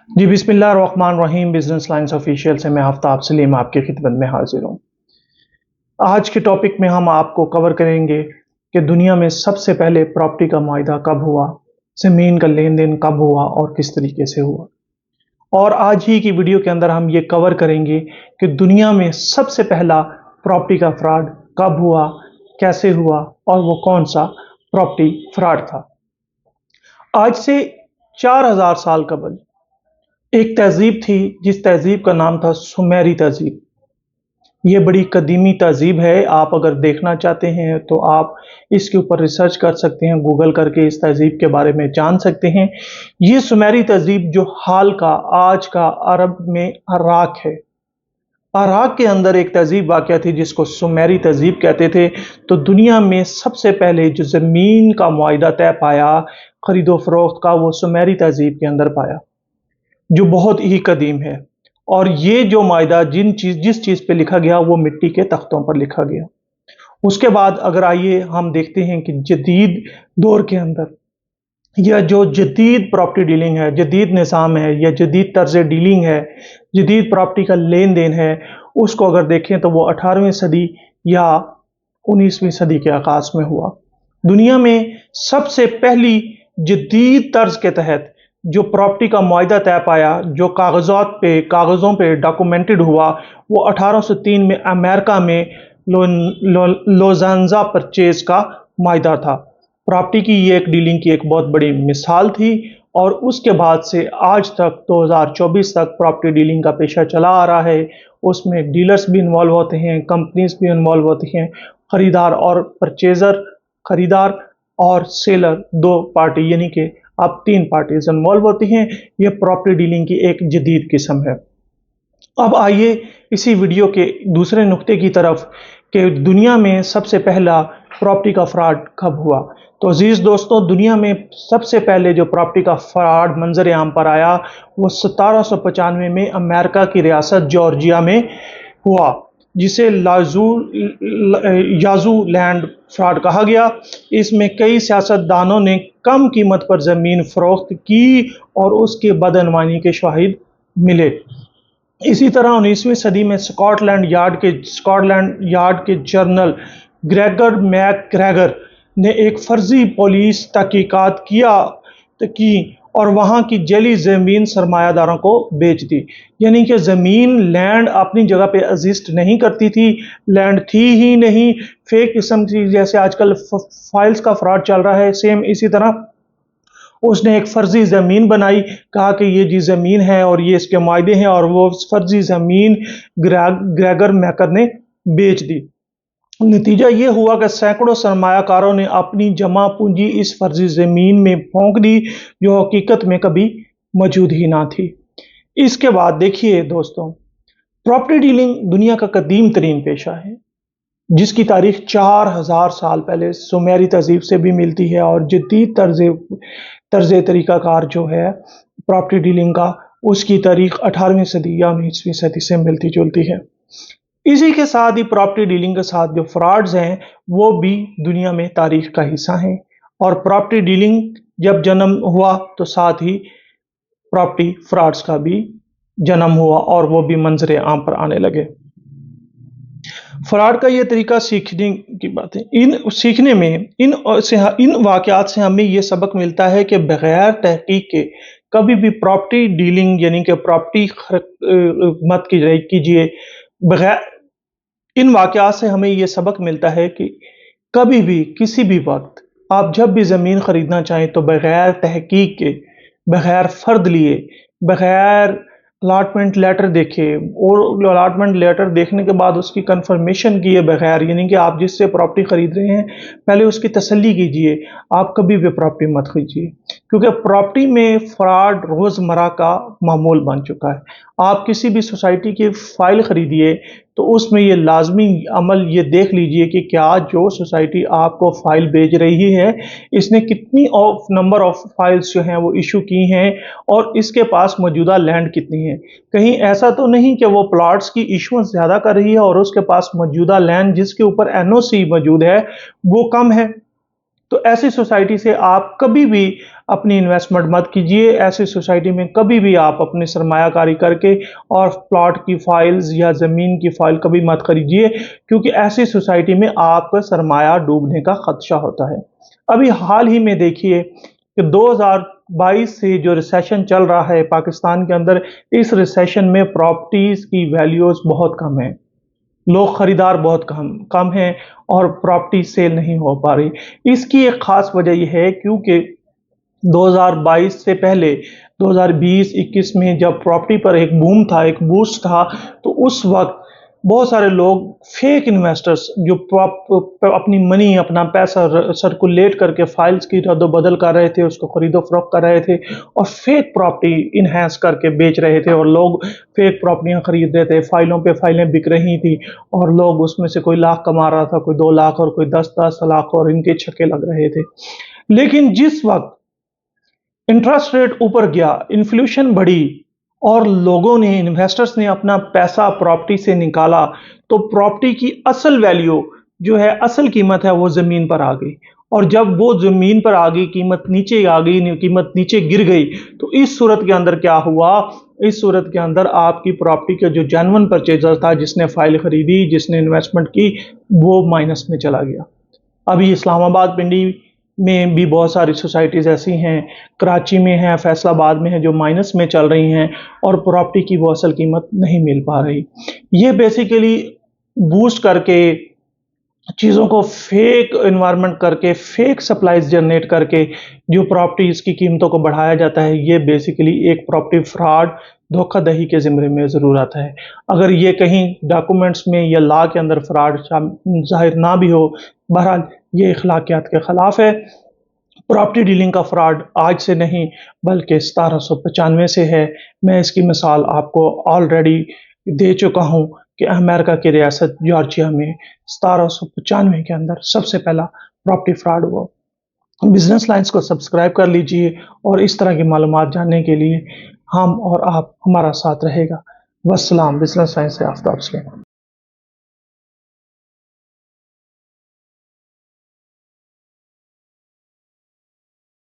जी बिस्मिल्लाहिर्रहमानिर्रहीम। Business lines official से मैं आफ्ताब सलीम आपकी खिदमत में हाजिर हूँ। आज के टॉपिक में हम आपको कवर करेंगे कि दुनिया में सबसे पहले प्रॉपर्टी का मुआहदा कब हुआ, ज़मीन का लेन देन कब हुआ और किस तरीके से हुआ। और आज ही की वीडियो के अंदर हम ये कवर करेंगे कि दुनिया में सबसे पहला प्रॉपर्टी का फ्रॉड कब हुआ, कैसे हुआ और वो कौन सा प्रॉपर्टी फ्रॉड था। आज से 4000 साल कबल एक तहजीब थी जिस तहजीब का नाम था सुमेरी तहजीब। ये बड़ी कदीमी तहजीब है। आप अगर देखना चाहते हैं तो आप इसके ऊपर रिसर्च कर सकते हैं, गूगल करके इस तहजीब के बारे में जान सकते हैं। ये सुमेरी तहजीब जो हाल का आज का अरब में अराक है, अराक के अंदर एक तहजीब वाक़या थी जिसको सुमेरी तहजीब कहते थे। तो दुनिया में सबसे पहले जो ज़मीन का मुआहदा तय पाया खरीदो फरोख्त का, वो सुमेरी तहजीब के अंदर पाया, जो बहुत ही कदीम है। और ये जो मायदा जिस चीज़ पे लिखा गया वो मिट्टी के तख्तों पर लिखा गया। उसके बाद अगर आइए हम देखते हैं कि जदीद दौर के अंदर या जो जदीद प्रॉपर्टी डीलिंग है, जदीद निज़ाम है या जदीद तर्ज डीलिंग है, जदीद प्रॉपर्टी का लेन देन है, उसको अगर देखें तो वो 18वीं सदी या 19वीं सदी के आगाज़ में हुआ। दुनिया में सबसे पहली जदीद तर्ज के तहत जो प्रॉपर्टी का मुआहदा तय पाया, जो कागज़ों पे डॉक्यूमेंटेड हुआ, वो 1803 में अमेरिका में लोज़ान्जा परचेज का मुआहदा था। प्रॉपर्टी की ये एक डीलिंग की एक बहुत बड़ी मिसाल थी। और उसके बाद से आज तक 2024 तक प्रॉपर्टी डीलिंग का पेशा चला आ रहा है। उसमें डीलर्स भी इन्वॉल्व होते हैं, कंपनीज भी इन्वॉल्व होती हैं, खरीदार और परचेजर, खरीदार और सेलर, दो पार्टी यानी कि अब तीन पार्टीज इन्वॉल्व होती हैं। ये प्रॉपर्टी डीलिंग की एक जदीद किस्म है। अब आइए इसी वीडियो के दूसरे नुक्ते की तरफ कि दुनिया में सबसे पहला प्रॉपर्टी का फ्रॉड कब हुआ। तो अजीज दोस्तों, दुनिया में सबसे पहले जो प्रॉपर्टी का फ्रॉड मंजर आम पर आया वो 1795 में अमेरिका की रियासत जॉर्जिया में हुआ, जिसे याजू लैंड फ्रॉड कहा गया। इसमें कई सियासतदानों ने कम कीमत पर ज़मीन फरोख्त की और उसके बदअनवानी के शवाहिद मिले। इसी तरह 19वीं सदी में स्कॉटलैंड यार्ड के जनरल ग्रेगर मैकग्रेगर ने एक फर्जी पुलिस तहकीकात की और वहाँ की जली ज़मीन सरमायादारों को बेच दी। यानी कि ज़मीन लैंड अपनी जगह पे एग्जिस्ट नहीं करती थी, लैंड थी ही नहीं, फेक किस्म की, जैसे आजकल फाइल्स का फ्रॉड चल रहा है, सेम इसी तरह उसने एक फर्जी ज़मीन बनाई, कहा कि ये जी ज़मीन है और ये इसके मुआहदे हैं, और वो फर्जी ज़मीन ग्रेगर मैकर ने बेच दी। नतीजा ये हुआ कि सैकड़ों सरमायाकारों ने अपनी जमा पूंजी इस फर्जी ज़मीन में फोंक दी जो हकीकत में कभी मौजूद ही ना थी। इसके बाद देखिए दोस्तों, प्रॉपर्टी डीलिंग दुनिया का कदीम तरीन पेशा है जिसकी तारीख 4000 साल पहले सुमेरी तहजीब से भी मिलती है। और जदीद तर्ज तरीक़ाकार जो है प्रॉपर्टी डीलिंग का, उसकी तारीख 18वीं सदी या 19वीं सदी से मिलती जुलती है। इसी के साथ ही प्रॉपर्टी डीलिंग के साथ जो फ्रॉड्स हैं वो भी दुनिया में तारीख का हिस्सा हैं। और प्रॉपर्टी डीलिंग जब जन्म हुआ तो साथ ही प्रॉपर्टी फ्रॉड्स का भी जन्म हुआ और वो भी मंजर आम पर आने लगे। फ्रॉड का ये तरीका सीखने की बात है। सीखने में इन वाक़यात से हमें ये सबक मिलता है कि बगैर तहकीक के कभी भी प्रॉपर्टी डीलिंग यानी कि प्रॉपर्टी मत कीजिए। बगैर इन वाक़यात से हमें ये सबक मिलता है कि कभी भी किसी भी वक्त आप जब भी ज़मीन ख़रीदना चाहें तो बगैर तहकीक के, बगैर फ़र्द लिए, बगैर अलॉटमेंट लेटर देखे और अलॉटमेंट लेटर देखने के बाद उसकी कंफर्मेशन किए बगैर, यानी कि आप जिससे प्रॉपर्टी ख़रीद रहे हैं पहले उसकी तसल्ली कीजिए। आप कभी भी प्रॉपर्टी मत खरीदिए, क्योंकि प्रॉपर्टी में फ्रॉड रोज़मर्रा का मामूल बन चुका है। आप किसी भी सोसाइटी की फ़ाइल ख़रीदिए तो उसमें ये लाजमी अमल ये देख लीजिए कि क्या जो सोसाइटी आपको फ़ाइल भेज रही है इसने कितनी नंबर ऑफ़ फाइल्स जो हैं वो इशू की हैं और इसके पास मौजूदा लैंड कितनी है। कहीं ऐसा तो नहीं कि वो प्लॉट्स की इशूएंस ज़्यादा कर रही है और उसके पास मौजूदा लैंड जिसके ऊपर एनओसी मौजूद है वो कम है। तो ऐसी सोसाइटी से आप कभी भी अपनी इन्वेस्टमेंट मत कीजिए। ऐसी सोसाइटी में कभी भी आप अपनी सरमायाकारी करके और प्लॉट की फाइल्स या ज़मीन की फाइल कभी मत खरीदिए, क्योंकि ऐसी सोसाइटी में आपका सरमाया डूबने का खदशा होता है। अभी हाल ही में देखिए कि 2022 से जो रिसेशन चल रहा है पाकिस्तान के अंदर, इस रिसेशन में प्रॉपर्टीज़ की वैल्यूज़ बहुत कम है। लोग खरीदार बहुत कम कम हैं और प्रॉपर्टी सेल नहीं हो पा रही। इसकी एक ख़ास वजह ये है क्योंकि 2022 से पहले 2020-21 में जब प्रॉपर्टी पर एक बूम था, एक बूस्ट था, तो उस वक़्त बहुत सारे लोग फेक इन्वेस्टर्स जो अपनी मनी, अपना पैसा सर्कुलेट करके फाइल्स की रद्द-बदल कर रहे थे, उसको खरीदो-फरोख्त कर रहे थे और फेक प्रॉपर्टी इनहैंस करके बेच रहे थे और लोग फेक प्रॉपर्टियाँ खरीद रहे थे, फाइलों पे फाइलें बिक रही थी और लोग उसमें से कोई लाख कमा रहा था, कोई 2 लाख और कोई 10-10 लाख और इनके छक्के लग रहे थे। लेकिन जिस वक़्त इंटरेस्ट रेट ऊपर गया, इन्फ्लेशन बढ़ी और लोगों ने, इन्वेस्टर्स ने अपना पैसा प्रॉपर्टी से निकाला, तो प्रॉपर्टी की असल वैल्यू जो है, असल कीमत है, वो ज़मीन पर आ गई। और जब वो ज़मीन पर आ गई, कीमत नीचे आ गई, कीमत नीचे गिर गई, तो इस सूरत के अंदर क्या हुआ? इस सूरत के अंदर आपकी प्रॉपर्टी का जो जेन्युइन परचेज़र था, जिसने फाइल खरीदी, जिसने इन्वेस्टमेंट की, वो माइनस में चला गया। अभी इस्लामाबाद पिंडी में भी बहुत सारी सोसाइटीज़ ऐसी हैं, कराची में हैं, फैसलाबाद में हैं, जो माइनस में चल रही हैं और प्रॉपर्टी की वो असल कीमत नहीं मिल पा रही। ये बेसिकली बूस्ट करके, चीज़ों को फेक एनवायरनमेंट करके, फेक सप्लाईज़ जनरेट करके जो प्रॉपर्टीज़ की कीमतों को बढ़ाया जाता है, ये बेसिकली एक प्रॉपर्टी फ्रॉड, धोखाधड़ी के ज़िम्मे में ज़रूर आता है। अगर ये कहीं डॉक्यूमेंट्स में या लॉ के अंदर फ्रॉड ज़ाहिर ना भी हो, बहरहाल ये अखलाकियात के ख़िलाफ़ है। प्रॉपर्टी डीलिंग का फ्रॉड आज से नहीं बल्कि 1795 से है। मैं इसकी मिसाल आपको ऑलरेडी दे चुका हूँ कि अमेरिका की रियासत जॉर्जिया में 1795 के अंदर सबसे पहला प्रॉपर्टी फ्रॉड हुआ। बिजनेस लाइन्स को सब्सक्राइब कर लीजिए और इस तरह की मालूमात जानने के लिए हम और आप, हमारा साथ रहेगा। वस्सलाम। बिजनेस लाइन से आफताब सलीम।